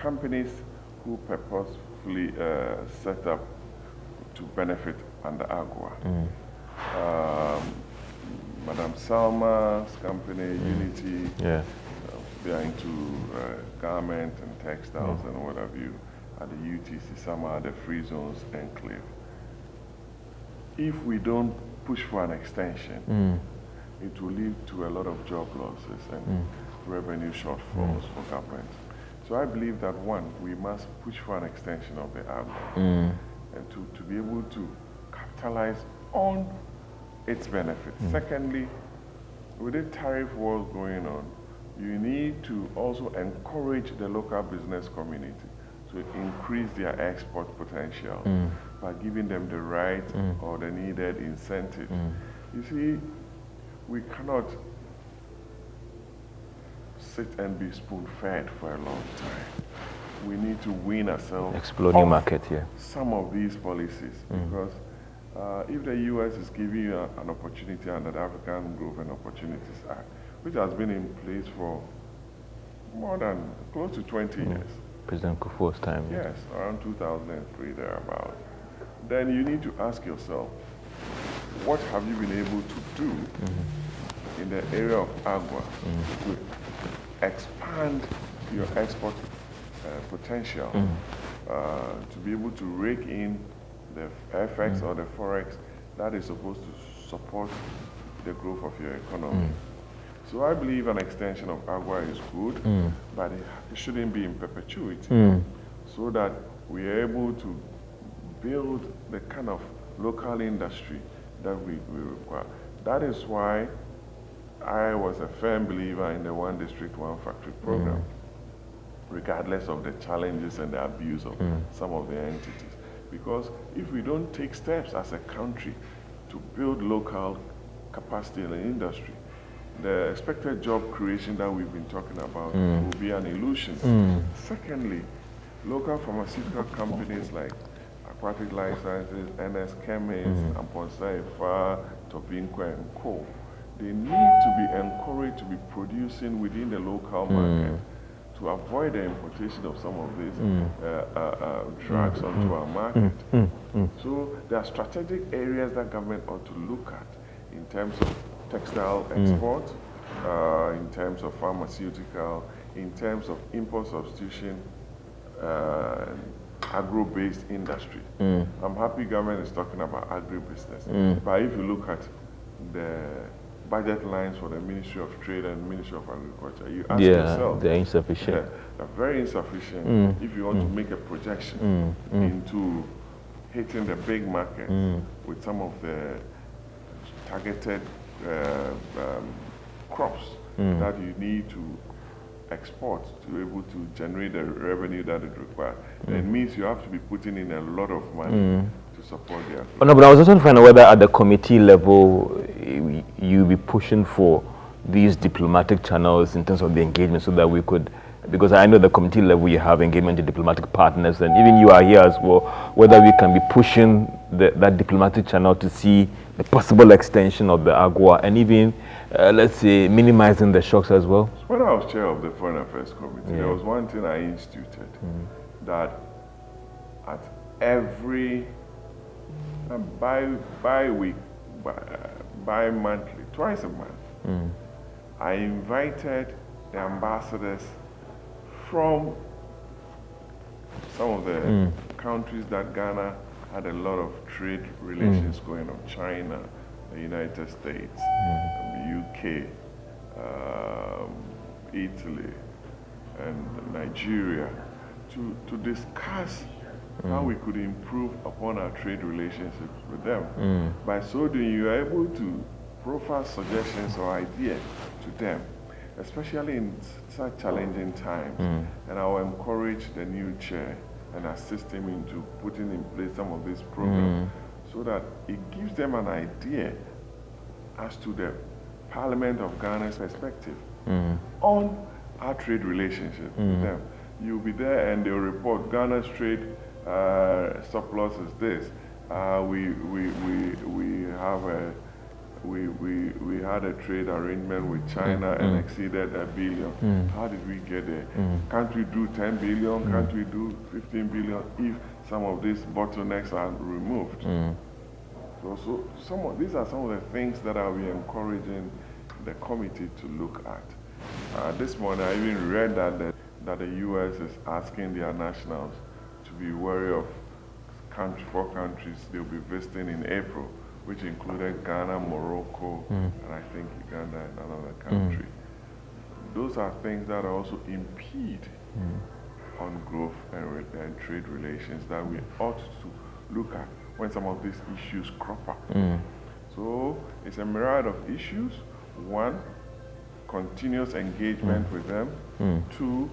companies who purposefully set up to benefit under AGOA. Madam Salma's company, Unity, they are into garment and textiles and what have you. At the UTC, some are the free zones enclave. If we don't push for an extension, it will lead to a lot of job losses and revenue shortfalls for government. So I believe that one, we must push for an extension of the AGOA and to be able to capitalize on its benefits. Secondly, with the tariff wars going on, you need to also encourage the local business community to increase their export potential by giving them the right or the needed incentives. You see, we cannot sit and be spoon-fed for a long time. We need to win ourselves. Explore new market, some of these policies, because if the U.S. is giving you an opportunity under the African Growth and Opportunities Act, which has been in place for more than close to 20 years. President Kufuor's time. Yes, around 2003, thereabout. Then you need to ask yourself, what have you been able to do in the area of AGOA to expand your export potential, to be able to rake in the FX or the Forex that is supposed to support the growth of your economy. So I believe an extension of AGOA is good, but it shouldn't be in perpetuity, so that we are able to build the kind of local industry that we require. That is why I was a firm believer in the One District, One Factory program, regardless of the challenges and the abuse of some of the entities. Because if we don't take steps as a country to build local capacity in the industry, the expected job creation that we've been talking about will be an illusion. Secondly, local pharmaceutical companies like Aquatic Life Sciences, NS Chemist, Amponsa Efa, Tobinco and Co., they need to be encouraged to be producing within the local market to avoid the importation of some of these drugs onto our market. So there are strategic areas that government ought to look at in terms of textile export, in terms of pharmaceutical, in terms of import substitution, agro-based industry. I'm happy government is talking about agribusiness, but if you look at the budget lines for the Ministry of Trade and Ministry of Agriculture, you ask yourself, they're insufficient. They're very insufficient if you want to make a projection into hitting the big market with some of the targeted crops that you need to export to be able to generate the revenue that it requires. It means you have to be putting in a lot of money to support the agriculture. Oh, no, but I was also trying to find out whether at the committee level you'll be pushing for these diplomatic channels in terms of the engagement so that we could, because I know the committee level you have engagement with diplomatic partners, and even you are here as well, whether we can be pushing that diplomatic channel to see the possible extension of the AGOA and even, let's say, minimizing the shocks as well. When I was chair of the Foreign Affairs Committee, there was one thing I instituted, that at every bi-week, bi-monthly, twice a month, I invited the ambassadors from some of the countries that Ghana had a lot of trade relations going on: China, the United States, the UK, Italy, and Nigeria, to discuss how we could improve upon our trade relationships with them. By so doing, you are able to profile suggestions or ideas to them, especially in such challenging times. And I will encourage the new chair and assist him into putting in place some of these programs so that it gives them an idea as to the Parliament of Ghana's perspective on our trade relationship with them. You'll be there and they'll report Ghana's trade surplus is this. We have we had a trade arrangement with China and exceeded $1 billion. How did we get there? Can't we do 10 billion? Can't we do 15 billion if some of these bottlenecks are removed? So these are some of the things that I'll be encouraging the committee to look at. This morning I even read that the U.S. is asking their nationals to be wary of 4 countries they'll be visiting in April, which included Ghana, Morocco, and I think Uganda and another country. Those are things that also impede on growth and trade relations that we ought to look at when some of these issues crop up. So it's a myriad of issues. 1, continuous engagement with them. 2,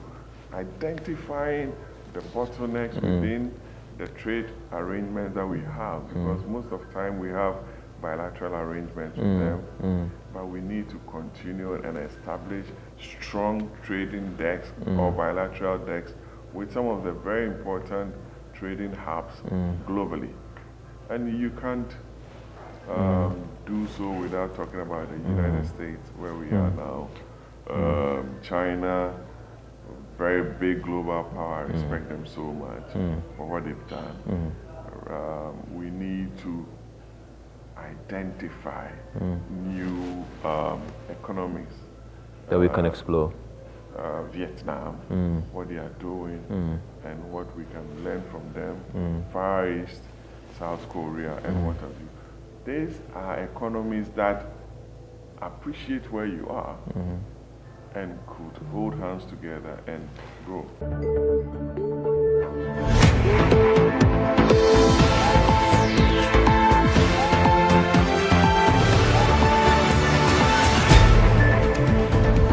identifying the bottlenecks within the trade arrangements that we have, because most of the time we have bilateral arrangements with them, but we need to continue and establish strong trading desks or bilateral desks with some of the very important trading hubs globally. And you can't do so without talking about the United States, where we are now. China, very big global power, I respect them so much for what they've done. We need to identify new economies that we can explore. Vietnam, what they are doing, and what we can learn from them. Far East, South Korea, and what have you. These are economies that appreciate where you are and could hold hands together and grow.